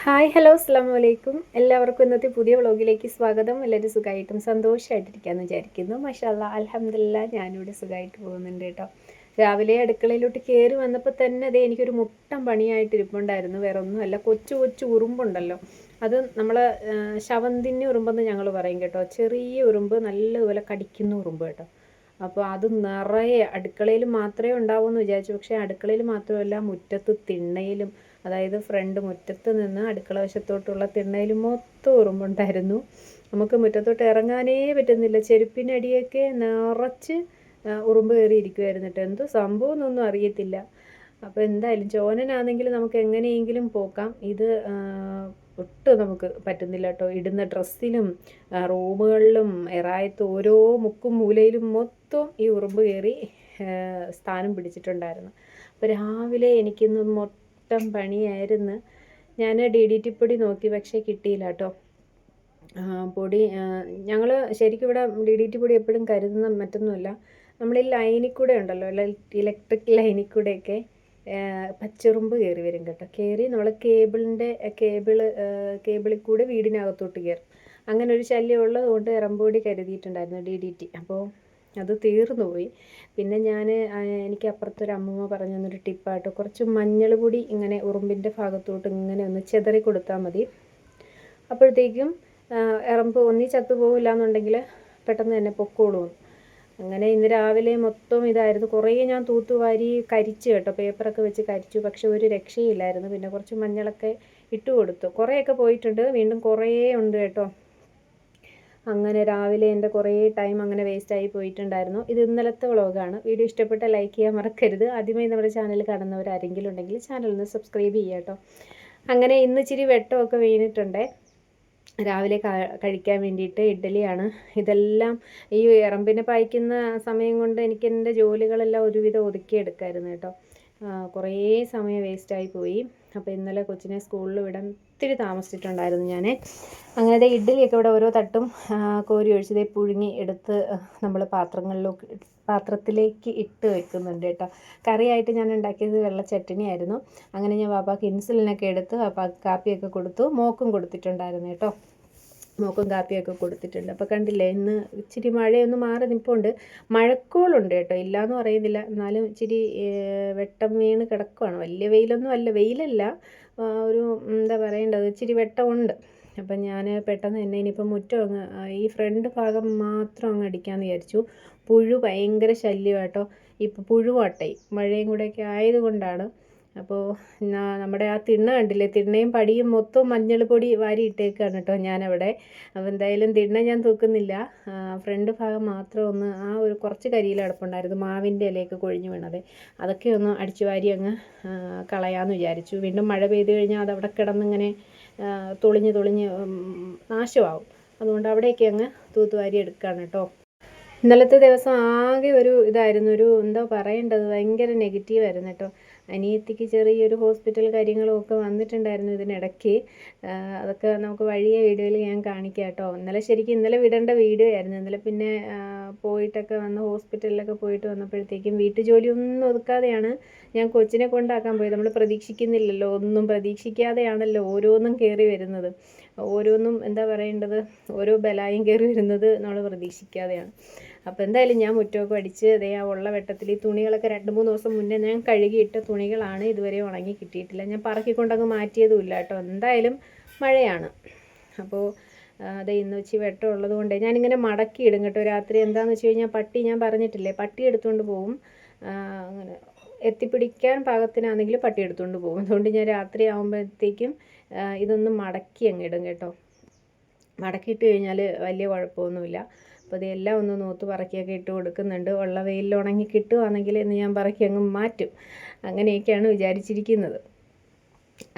Hi hello അസ്സാം വലൈക്കും. എല്ലാവർക്കും ഇന്നത്തെ പുതിയ വ്ളോഗിലേക്ക് സ്വാഗതം. എല്ലാവരും സുഖമായിട്ടും സന്തോഷമായിട്ടിരിക്കാമെന്ന് വിചാരിക്കുന്നു. മാഷാല്ലാ അൽഹംദുലില്ലാ ഞാനിവിടെ സുഖമായിട്ട് പോകുന്നുണ്ട് കേട്ടോ. രാവിലെ അടുക്കളയിലോട്ട് കയറി വന്നപ്പോൾ തന്നെ അതേ എനിക്കൊരു മുട്ടം പണിയായിട്ട് ഇരിപ്പുണ്ടായിരുന്നു. വേറെ ഒന്നുമല്ല, കൊച്ചു കൊച്ചു ഉറുമ്പുണ്ടല്ലോ, അത് നമ്മൾ ശവന്തിന് ഉറുമ്പെന്ന് ഞങ്ങൾ പറയും കേട്ടോ. ചെറിയ ഉറുമ്പ് നല്ലതുപോലെ കടിക്കുന്ന ഉറുമ്പ് കേട്ടോ. അപ്പോൾ അത് നിറയെ അടുക്കളയിൽ മാത്രമേ ഉണ്ടാവൂ എന്ന് വിചാരിച്ചു. പക്ഷേ അടുക്കളയിൽ മാത്രമല്ല, മുറ്റത്ത് തിണ്ണയിലും, അതായത് ഫ്രണ്ട് മുറ്റത്ത് നിന്ന് അടുക്കള വശത്തോട്ടുള്ള തിണ്ണയിൽ മൊത്തം ഉറുമ്പുണ്ടായിരുന്നു. നമുക്ക് മുറ്റത്തോട്ട് ഇറങ്ങാനേ പറ്റുന്നില്ല. ചെരുപ്പിനടിയൊക്കെ നിറച്ച് ഉറുമ്പ് കയറിയിരിക്കുമായിരുന്നു കേട്ടോ. എന്തോ സംഭവം എന്നൊന്നും അറിയത്തില്ല. അപ്പോൾ എന്തായാലും ചോനനാണെങ്കിൽ നമുക്ക് എങ്ങനെയെങ്കിലും പോക്കാം. ഇത് ഒട്ടും നമുക്ക് പറ്റുന്നില്ല കേട്ടോ. ഇടുന്ന ഡ്രസ്സിലും റൂമുകളിലും എറായത്ത് ഓരോ മുക്കും മൂലയിലും മൊത്തം ഈ ഉറുമ്പ് കയറി സ്ഥാനം പിടിച്ചിട്ടുണ്ടായിരുന്നു. അപ്പോൾ രാവിലെ എനിക്കിന്ന് മൊത്തം പണിയായിരുന്നു. ഞാൻ DDT പൊടി നോക്കി, പക്ഷേ കിട്ടിയില്ല കേട്ടോ. പൊടി ഞങ്ങൾ ശരിക്കും ഇവിടെ DDT പൊടി എപ്പോഴും കരുതുന്ന മറ്റൊന്നുമല്ല, നമ്മൾ ഈ ലൈനിൽ കൂടെ ഉണ്ടല്ലോ, ഇലക്ട്രിക് ലൈനിൽ കൂടെയൊക്കെ പച്ചുറുമ്പ് കയറി വരും കേട്ടോ. കയറി നമ്മൾ കേബിളിൽ കൂടെ വീടിനകത്തോട്ട് കയറും. അങ്ങനെ ഒരു ശല്യം ഉള്ളത് കൊണ്ട് ഇറമ്പൊടി കരുതിയിട്ടുണ്ടായിരുന്നു DDT. അപ്പോൾ അത് തീർന്നു പോയി. പിന്നെ എനിക്ക് അപ്പുറത്തൊരു അമ്മൂമ്മ പറഞ്ഞു തന്നൊരു ടിപ്പായിട്ട് കുറച്ച് മഞ്ഞൾ പൊടി ഇങ്ങനെ ഉറുമ്പിൻ്റെ ഭാഗത്തോട്ട് ഇങ്ങനെ ഒന്ന് ചെതറി കൊടുത്താൽ മതി. അപ്പോഴത്തേക്കും എറമ്പ് ഒന്നി ചത്തു പോകില്ല എന്നുണ്ടെങ്കിൽ പെട്ടെന്ന് തന്നെ പൊക്കോളും. അങ്ങനെ ഇന്ന് രാവിലെ മൊത്തം ഇതായിരുന്നു. കുറേ ഞാൻ തൂത്തുവാരി കരിച്ചു കേട്ടോ, പേപ്പറൊക്കെ വെച്ച് കരിച്ചു. പക്ഷെ ഒരു രക്ഷയില്ലായിരുന്നു. പിന്നെ കുറച്ച് മഞ്ഞളൊക്കെ ഇട്ട് കൊടുത്തു. കുറേയൊക്കെ പോയിട്ടുണ്ട്, വീണ്ടും കുറേ ഉണ്ട് കേട്ടോ. അങ്ങനെ രാവിലെ എൻ്റെ കുറേ ടൈം അങ്ങനെ വേസ്റ്റായി പോയിട്ടുണ്ടായിരുന്നു. ഇത് ഇന്നലത്തെ വ്ളോഗാണ്. വീഡിയോ ഇഷ്ടപ്പെട്ട ലൈക്ക് ചെയ്യാൻ മറക്കരുത്. ആദ്യമായി നമ്മുടെ ചാനൽ കാണുന്നവർ ആരെങ്കിലും ഉണ്ടെങ്കിൽ ചാനലൊന്ന് സബ്സ്ക്രൈബ് ചെയ്യുക കേട്ടോ. അങ്ങനെ ഇന്ന് ഇച്ചിരി വെട്ടമൊക്കെ വീണിട്ടുണ്ട്. രാവിലെ കഴിക്കാൻ വേണ്ടിയിട്ട് ഇഡ്ഡലിയാണ്. ഇതെല്ലാം ഈ എറമ്പിനെ പായിക്കുന്ന സമയം കൊണ്ട് എനിക്ക് എൻ്റെ ജോലികളെല്ലാം ഒരുവിധം ഒതുക്കിയെടുക്കാമായിരുന്നു കേട്ടോ. കുറേ സമയം വേസ്റ്റായി പോയി. അപ്പോൾ ഇന്നലെ കൊച്ചിനെ സ്കൂളിൽ വിടാൻ ഒത്തിരി താമസിച്ചിട്ടുണ്ടായിരുന്നു ഞാൻ. അങ്ങനത്തെ ഇഡ്ഡലിയൊക്കെ ഇവിടെ ഓരോ തട്ടും കോരി ഒഴിച്ചതേ പുഴുങ്ങി എടുത്ത് നമ്മൾ പാത്രത്തിലേക്ക് ഇട്ട് വെക്കുന്നുണ്ട് കേട്ടോ. കറിയായിട്ട് ഞാൻ ഉണ്ടാക്കിയത് വെള്ള ചട്ടിണി ആയിരുന്നു. അങ്ങനെ ഞാൻ വാപ്പാക്ക് ഇൻസുലിനൊക്കെ എടുത്ത് വാപ്പാക്ക് കാപ്പിയൊക്കെ കൊടുത്തു. മോക്കും കൊടുത്തിട്ടുണ്ടായിരുന്നു കേട്ടോ. മോക്കും കാപ്പിയൊക്കെ കൊടുത്തിട്ടുണ്ട്. അപ്പോൾ കണ്ടില്ലേ, ഇന്ന് ഇച്ചിരി മഴയൊന്ന് മാറി നിൽപ്പുണ്ട്. മഴക്കോളുണ്ട് കേട്ടോ, ഇല്ലയെന്ന് പറയുന്നില്ല. എന്നാലും ഇച്ചിരി വെട്ടം വീണ് കിടക്കുവാണ്. വലിയ വെയിലൊന്നും അല്ല, വെയിലല്ല, ഒരു എന്താ പറയേണ്ടത്, ഇച്ചിരി വെട്ടമുണ്ട്. അപ്പം ഞാൻ പെട്ടെന്ന് തന്നെ ഇനിയിപ്പം മുറ്റം അങ്ങ് ഈ ഫ്രണ്ട് ഭാഗം മാത്രം അങ്ങ് അടിക്കാമെന്ന് വിചാരിച്ചു. പുഴു ഭയങ്കര ശല്യം കേട്ടോ. ഇപ്പോൾ പുഴുവാട്ടേ മഴയും കൂടെയൊക്കെ ആയതുകൊണ്ടാണ്. അപ്പോൾ നമ്മുടെ ആ തിണ്ണ കണ്ടില്ലേ, തിണ്ണയും പടിയും മൊത്തം മഞ്ഞൾ പൊടി വാരി ഇട്ടേക്കാണ് കേട്ടോ ഞാനവിടെ. അപ്പോൾ എന്തായാലും തിണ്ണ ഞാൻ തൂക്കുന്നില്ല. ഫ്രണ്ട് ഭാഗം മാത്രം ഒന്ന് ആ ഒരു കുറച്ച് കരിയില കിടപ്പുണ്ടായിരുന്നു, മാവിൻ്റെ ഇലയൊക്കെ കൊഴിഞ്ഞു വീണത്. അതൊക്കെ ഒന്ന് അടിച്ചു വാരി അങ്ങ് കളയാമെന്ന് വിചാരിച്ചു. വീണ്ടും മഴ പെയ്ത് കഴിഞ്ഞാൽ അതവിടെ കിടന്നിങ്ങനെ തുളിഞ്ഞ് നാശമാവും. അതുകൊണ്ട് അവിടെയൊക്കെ അങ്ങ് തൂത്തുവാരി എടുക്കുകയാണ് കേട്ടോ. ഇന്നലത്തെ ദിവസം ആകെ ഒരു ഇതായിരുന്നു, ഒരു എന്താ പറയേണ്ടത്, ഭയങ്കര നെഗറ്റീവായിരുന്നു കേട്ടോ. അനിയത്തിക്ക് ചെറിയൊരു ഹോസ്പിറ്റൽ കാര്യങ്ങളും ഒക്കെ വന്നിട്ടുണ്ടായിരുന്നു ഇതിനിടയ്ക്ക്. അതൊക്കെ നമുക്ക് വഴിയെ വീഡിയോയിൽ ഞാൻ കാണിക്കാം കേട്ടോ. ഇന്നലെ വിടേണ്ട വീഡിയോ ആയിരുന്നു. ഇന്നലെ പിന്നെ പോയിട്ടൊക്കെ വന്ന് ഹോസ്പിറ്റലിലൊക്കെ പോയിട്ട് വന്നപ്പോഴത്തേക്കും വീട്ടു ജോലിയൊന്നും ഒതുക്കാതെയാണ് ഞാൻ കൊച്ചിനെ കൊണ്ടാക്കാൻ പോയത്. നമ്മൾ പ്രതീക്ഷിക്കുന്നില്ലല്ലോ, ഒന്നും പ്രതീക്ഷിക്കാതെയാണല്ലോ ഓരോന്നും കയറി വരുന്നത്. ഓരോന്നും എന്താ പറയേണ്ടത്, ഓരോ ബലായും കയറി വരുന്നത് നമ്മൾ പ്രതീക്ഷിക്കാതെയാണ്. അപ്പോൾ എന്തായാലും ഞാൻ മുറ്റമൊക്കെ അടിച്ച് അതേ ആ ഉള്ള വെട്ടത്തിൽ ഈ തുണികളൊക്കെ 2-3 ദിവസം മുന്നേ ഞാൻ കഴുകിയിട്ട തുണികളാണ്, ഇതുവരെ ഉണങ്ങി കിട്ടിയിട്ടില്ല. ഞാൻ പറക്കിക്കൊണ്ടങ്ങ് മാറ്റിയതുമില്ല കേട്ടോ. എന്തായാലും മഴയാണ്. അപ്പോൾ അത് ഇന്ന് വെച്ച് വെട്ടം ഉള്ളത് കൊണ്ട് ഞാനിങ്ങനെ മടക്കി ഇടും കേട്ടോ രാത്രി. എന്താണെന്ന് വെച്ച് കഴിഞ്ഞാൽ പട്ടി, ഞാൻ പറഞ്ഞിട്ടില്ലേ, പട്ടി എടുത്തുകൊണ്ട് പോകും. അങ്ങനെ എത്തിപ്പിടിക്കാൻ പാകത്തിനാണെങ്കിൽ പട്ടി എടുത്തുകൊണ്ട് പോകും. അതുകൊണ്ട് ഞാൻ രാത്രി ആകുമ്പോഴത്തേക്കും ഇതൊന്ന് മടക്കി അങ്ങ് ഇടും കേട്ടോ. മടക്കിയിട്ട് കഴിഞ്ഞാൽ വലിയ കുഴപ്പമൊന്നുമില്ല. അപ്പോൾ ഇതെല്ലാം ഒന്ന് നൂത്ത് പറക്കിയൊക്കെ ഇട്ട് കൊടുക്കുന്നുണ്ട്. ഉള്ള വെയിലിൽ ഉണങ്ങി കിട്ടുകയാണെങ്കിൽ ഇന്ന് ഞാൻ പറക്കി അങ്ങ് മാറ്റും. അങ്ങനെയൊക്കെയാണ് വിചാരിച്ചിരിക്കുന്നത്.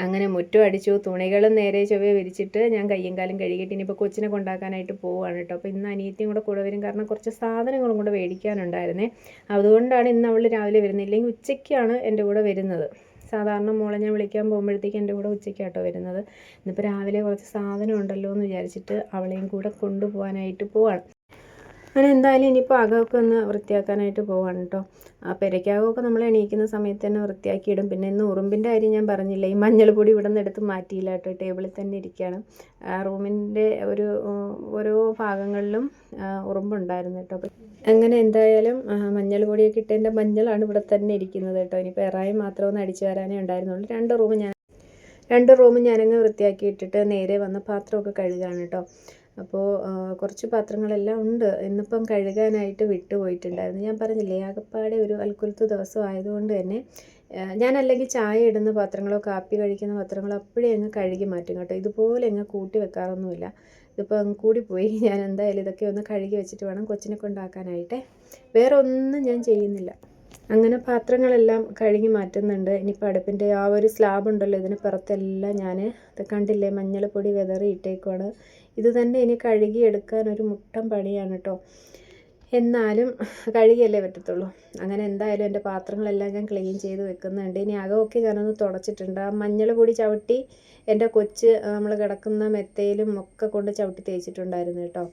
അങ്ങനെ മുറ്റം അടിച്ചു, തുണികളും നേരെ ചൊവ്വേ വിരിച്ചിട്ട് ഞാൻ കയ്യും കാലും കഴുകിയിട്ട് ഇനിയിപ്പോൾ കൊച്ചിനെ കൊണ്ടാക്കാനായിട്ട് പോവുകയാണ് കേട്ടോ. അപ്പോൾ ഇന്ന് അനിയത്തിയും കൂടെ വരും, കാരണം കുറച്ച് സാധനങ്ങളും കൂടെ മേടിക്കാനുണ്ടായിരുന്നേ. അതുകൊണ്ടാണ് ഇന്ന് അവൾ രാവിലെ വരുന്നത്. ഇല്ലെങ്കിൽ ഉച്ചയ്ക്കാണ് എൻ്റെ കൂടെ വരുന്നത്. സാധാരണ മോളെ ഞാൻ വിളിക്കാൻ പോകുമ്പോഴത്തേക്ക് എൻ്റെ കൂടെ ഉച്ചയ്ക്കാട്ടോ വരുന്നത്. ഇന്നിപ്പോൾ രാവിലെ കുറച്ച് സാധനം ഉണ്ടല്ലോ എന്ന് വിചാരിച്ചിട്ട് അവളെയും കൂടെ കൊണ്ടുപോകാനായിട്ട് പോവാണ്. അങ്ങനെ എന്തായാലും ഇനിയിപ്പോൾ അകമൊക്കെ ഒന്ന് വൃത്തിയാക്കാനായിട്ട് പോവാണ് കേട്ടോ. ആ പെരയ്ക്കകമൊക്കെ നമ്മൾ എണീക്കുന്ന സമയത്ത് തന്നെ വൃത്തിയാക്കിയിടും. പിന്നെ ഇന്ന് ഉറുമ്പിൻ്റെ കാര്യം ഞാൻ പറഞ്ഞില്ല, ഈ മഞ്ഞൾപ്പൊടി ഇവിടെ നിന്ന് എടുത്ത് മാറ്റിയില്ല കേട്ടോ, ടേബിളിൽ തന്നെ ഇരിക്കുകയാണ്. റൂമിൻ്റെ ഓരോ ഭാഗങ്ങളിലും ഉറുമ്പുണ്ടായിരുന്നു കേട്ടോ. അങ്ങനെ എന്തായാലും മഞ്ഞൾ പൊടിയൊക്കെ ഇട്ടതിൻ്റെ മഞ്ഞളാണ് ഇവിടെ തന്നെ ഇരിക്കുന്നത് കേട്ടോ. ഇനിയിപ്പോൾ എറായി മാത്രം ഒന്ന് അടിച്ചു വരാനേ ഉണ്ടായിരുന്നുള്ളൂ. രണ്ട് റൂമും ഞാനങ്ങ് വൃത്തിയാക്കി ഇട്ടിട്ട് നേരെ വന്ന് പാത്രമൊക്കെ കഴുകാണ് കേട്ടോ. അപ്പോൾ കുറച്ച് പാത്രങ്ങളെല്ലാം ഉണ്ട്. ഇന്നിപ്പം കഴുകാനായിട്ട് വിട്ടുപോയിട്ടുണ്ടായിരുന്നു. ഞാൻ പറഞ്ഞില്ലേ, ആകപ്പാടെ ഒരു അൽക്കുലത്ത് ദിവസം ആയതുകൊണ്ട് തന്നെ ഞാനല്ലെങ്കിൽ ചായ ഇടുന്ന പാത്രങ്ങളോ കാപ്പി കഴിക്കുന്ന പാത്രങ്ങളോ അപ്പോഴേ അങ്ങ് കഴുകി മാറ്റും കേട്ടോ. ഇതുപോലെ അങ്ങ് കൂട്ടി വെക്കാറൊന്നുമില്ല. ഇതിപ്പോൾ അങ്ങ് കൂടിപ്പോയി. ഞാൻ എന്തായാലും ഇതൊക്കെ ഒന്ന് കഴുകി വെച്ചിട്ട് വേണം കൊച്ചിനെ കൊണ്ടാക്കാനായിട്ട്. വേറെ ഒന്നും ഞാൻ ചെയ്യുന്നില്ല. അങ്ങനെ പാത്രങ്ങളെല്ലാം കഴുകി മാറ്റുന്നുണ്ട്. ഇനിയിപ്പോൾ അടുപ്പിൻ്റെ ആ ഒരു സ്ലാബ് ഉണ്ടല്ലോ, ഇതിന് പുറത്തെല്ലാം ഞാൻ കണ്ടില്ലേ മഞ്ഞൾപ്പൊടി വിതറി ഇട്ടേക്കുവാണ്. ഇത് തന്നെ ഇനി കഴുകിയെടുക്കാൻ ഒരു മുട്ടം പണിയാണ് കേട്ടോ. എന്നാലും കഴുകിയല്ലേ പറ്റത്തുള്ളൂ. അങ്ങനെ എന്തായാലും എൻ്റെ പാത്രങ്ങളെല്ലാം ഞാൻ ക്ലീൻ ചെയ്ത് വെക്കുന്നുണ്ട്. ഇനി അകമൊക്കെ ഞാനൊന്ന് തുടച്ചിട്ടുണ്ട്. ആ മഞ്ഞൾപ്പൊടി ചവിട്ടി എൻ്റെ കൊച്ച് നമ്മൾ കിടക്കുന്ന മെത്തയിലും ഒക്കെ കൊണ്ട് ചവിട്ടി തേച്ചിട്ടുണ്ടായിരുന്നു കേട്ടോ.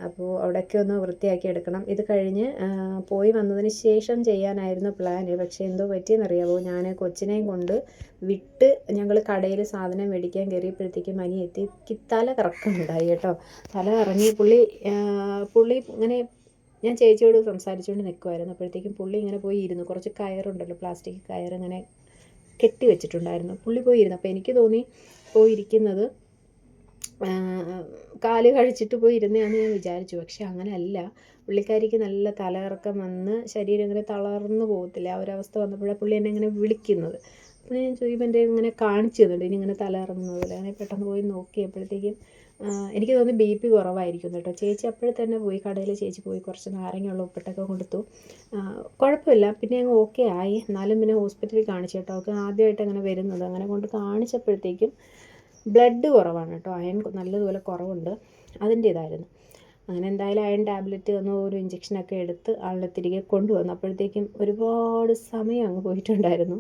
അപ്പോൾ അവിടെയൊക്കെ ഒന്ന് വൃത്തിയാക്കി എടുക്കണം. ഇത് കഴിഞ്ഞ് പോയി വന്നതിന് ശേഷം ചെയ്യാനായിരുന്നു പ്ലാന്. പക്ഷേ എന്തോ പറ്റിയെന്നറിയാമോ, ഞാൻ കൊച്ചിനെയും കൊണ്ട് വിട്ട് ഞങ്ങൾ കടയിൽ സാധനം മേടിക്കാൻ കയറിയപ്പോഴത്തേക്കും അനിയത്തിക്ക് തല കറക്കമുണ്ടായി കേട്ടോ. തല കറങ്ങി പുള്ളി ഇങ്ങനെ, ഞാൻ ചേച്ചിയോട് സംസാരിച്ചുകൊണ്ട് നിൽക്കുമായിരുന്നു. അപ്പോഴത്തേക്കും പുള്ളി ഇങ്ങനെ പോയി ഇരുന്നു. കുറച്ച് കയറുണ്ടല്ലോ, പ്ലാസ്റ്റിക് കയർ ഇങ്ങനെ കെട്ടി വെച്ചിട്ടുണ്ടായിരുന്നു. പുള്ളി പോയി ഇരുന്നു. അപ്പോൾ എനിക്ക് തോന്നി പോയിരിക്കുന്നത് കാല് കഴിച്ചിട്ട് പോയി ഇരുന്നതാണെന്ന് ഞാൻ വിചാരിച്ചു. പക്ഷെ അങ്ങനെയല്ല, പുള്ളിക്കാരിക്ക് നല്ല തലകറക്കം വന്ന് ശരീരം ഇങ്ങനെ തളർന്നു പോകത്തില്ല. ആ ഒരവസ്ഥ വന്നപ്പോഴാണ് പുള്ളി എന്നെ ഇങ്ങനെ വിളിക്കുന്നത്. അപ്പോൾ ഞാൻ ചോദിക്കുമ്പോൾ എൻ്റെ ഇങ്ങനെ കാണിച്ചു തന്നിട്ട് ഇനി ഇങ്ങനെ തലകറങ്ങുന്നത് പോലെ. അങ്ങനെ പെട്ടെന്ന് പോയി നോക്കിയപ്പോഴത്തേക്കും എനിക്ക് തോന്നി BP കുറവായിരിക്കും കേട്ടോ. ചേച്ചി അപ്പോഴേ തന്നെ പോയി, കടയിൽ ചേച്ചി പോയി കുറച്ച് നാരങ്ങയുള്ള ഉപ്പിട്ടൊക്കെ കൊടുത്തു. കുഴപ്പമില്ല, പിന്നെ അങ്ങ് ഓക്കെ ആയി. എന്നാലും പിന്നെ ഹോസ്പിറ്റലിൽ കാണിച്ചു കേട്ടോ. അവൾക്ക് ആദ്യമായിട്ട് അങ്ങനെ വരുന്നത്. അങ്ങനെ കൊണ്ട് കാണിച്ചപ്പോഴത്തേക്കും ബ്ലഡ് കുറവാണ് കേട്ടോ, അയൺ നല്ലതുപോലെ കുറവുണ്ട്, അതിൻ്റേതായിരുന്നു. അങ്ങനെ എന്തായാലും അയൺ ടാബ്ലറ്റ് തന്നു, ഒരു ഇഞ്ചക്ഷനൊക്കെ എടുത്ത് ആളിനെ തിരികെ കൊണ്ടുവന്നു. അപ്പോഴത്തേക്കും ഒരുപാട് സമയം അങ്ങ് പോയിട്ടുണ്ടായിരുന്നു.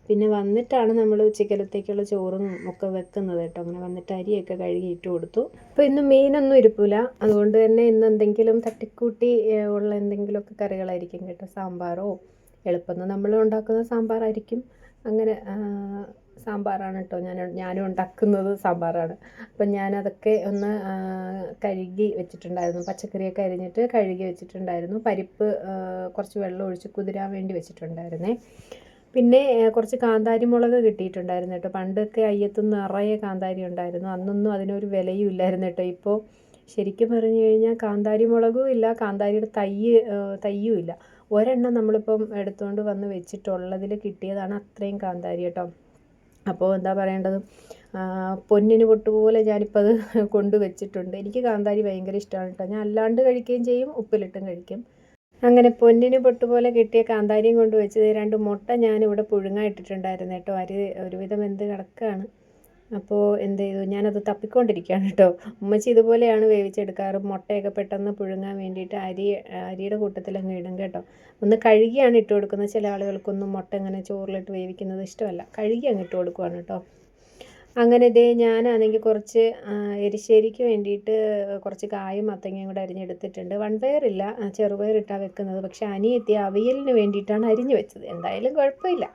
പിന്നെ വന്നിട്ടാണ് നമ്മൾ ഉച്ചക്കലത്തേക്കുള്ള ചോറും ഒക്കെ വെക്കുന്നത് കേട്ടോ. അങ്ങനെ വന്നിട്ട് അരിയൊക്കെ കഴുകി ഇട്ട് കൊടുത്തു. അപ്പോൾ ഇന്ന് മീനൊന്നും ഇരിപ്പില്ല, അതുകൊണ്ട് തന്നെ ഇന്ന് എന്തെങ്കിലും തട്ടിക്കൂട്ടി ഉള്ള എന്തെങ്കിലുമൊക്കെ കറികളായിരിക്കും കേട്ടോ. സാമ്പാറോ, എളുപ്പം നമ്മൾ ഉണ്ടാക്കുന്ന സാമ്പാറായിരിക്കും. അങ്ങനെ സാമ്പാറാണ് കേട്ടോ, ഞാനും ഉണ്ടാക്കുന്നത് സാമ്പാറാണ്. അപ്പം ഞാനതൊക്കെ ഒന്ന് കഴുകി വെച്ചിട്ടുണ്ടായിരുന്നു. പച്ചക്കറിയൊക്കെ അരിഞ്ഞിട്ട് കഴുകി വെച്ചിട്ടുണ്ടായിരുന്നു. പരിപ്പ് കുറച്ച് വെള്ളം ഒഴിച്ച് കുതിരാൻ വേണ്ടി വെച്ചിട്ടുണ്ടായിരുന്നേ. പിന്നെ കുറച്ച് കാന്താരി മുളക് കിട്ടിയിട്ടുണ്ടായിരുന്നു കേട്ടോ. പണ്ടൊക്കെ അയ്യത്ത് നിറയെ കാന്താരി ഉണ്ടായിരുന്നു. അന്നൊന്നും അതിനൊരു വിലയും ഇല്ലായിരുന്നു കേട്ടോ. ഇപ്പോൾ ശരിക്കും പറഞ്ഞു കഴിഞ്ഞാൽ കാന്താരി മുളകും ഇല്ല, കാന്താരിയുടെ തയ്യും ഇല്ല. ഒരെണ്ണം നമ്മളിപ്പം എടുത്തുകൊണ്ട് വന്ന് വെച്ചിട്ടുള്ളതിൽ കിട്ടിയതാണ് അത്രയും കാന്താരി കേട്ടോ. അപ്പോൾ എന്താ പറയേണ്ടത്, പൊന്നിന് പൊട്ടുപോലെ ഞാനിപ്പോൾ അത് കൊണ്ടുവച്ചിട്ടുണ്ട്. എനിക്ക് കാന്താരി ഭയങ്കര ഇഷ്ടമാണ് കേട്ടോ. ഞാൻ അല്ലാണ്ട് കഴിക്കുകയും ചെയ്യും, ഉപ്പിലിട്ടും കഴിക്കും. അങ്ങനെ പൊന്നിന് പൊട്ടുപോലെ കിട്ടിയ കാന്താരിയും കൊണ്ട് വെച്ചത് 2 മുട്ട ഞാനിവിടെ പുഴുങ്ങാൻ ഇട്ടിട്ടുണ്ടായിരുന്നു കേട്ടോ. അരി ഒരുവിധം വെന്ത് കിടക്കുകയാണ്. അപ്പോൾ എന്ത് ചെയ്തു, ഞാനത് തപ്പിക്കൊണ്ടിരിക്കുകയാണ് കേട്ടോ. ഉമ്മച്ചി ഇതുപോലെയാണ് വേവിച്ചെടുക്കാറ്. മുട്ടയൊക്കെ പെട്ടെന്ന് പുഴുങ്ങാൻ വേണ്ടിയിട്ട് അരിയുടെ കൂട്ടത്തിൽ അങ്ങ് ഇടും കേട്ടോ. ഒന്ന് കഴുകിയാണ് ഇട്ട് കൊടുക്കുന്നത്. ചില ആളുകൾക്കൊന്നും മുട്ട ഇങ്ങനെ ചോറിലിട്ട് വേവിക്കുന്നത് ഇഷ്ടമല്ല. കഴുകി അങ്ങ് ഇട്ട് കൊടുക്കുവാണ് കേട്ടോ. അങ്ങനെ ഞാനാണെങ്കിൽ കുറച്ച് എരിശ്ശേരിക്ക് വേണ്ടിയിട്ട് കുറച്ച് കായും മത്തങ്ങയും കൂടെ അരിഞ്ഞെടുത്തിട്ടുണ്ട്. വൻപയറില്ല, ചെറുപയറിട്ടാണ് വെക്കുന്നത്. പക്ഷേ അനിയത്തി അവിയലിന് വേണ്ടിയിട്ടാണ് അരിഞ്ഞു വെച്ചത്. എന്തായാലും കുഴപ്പമില്ല.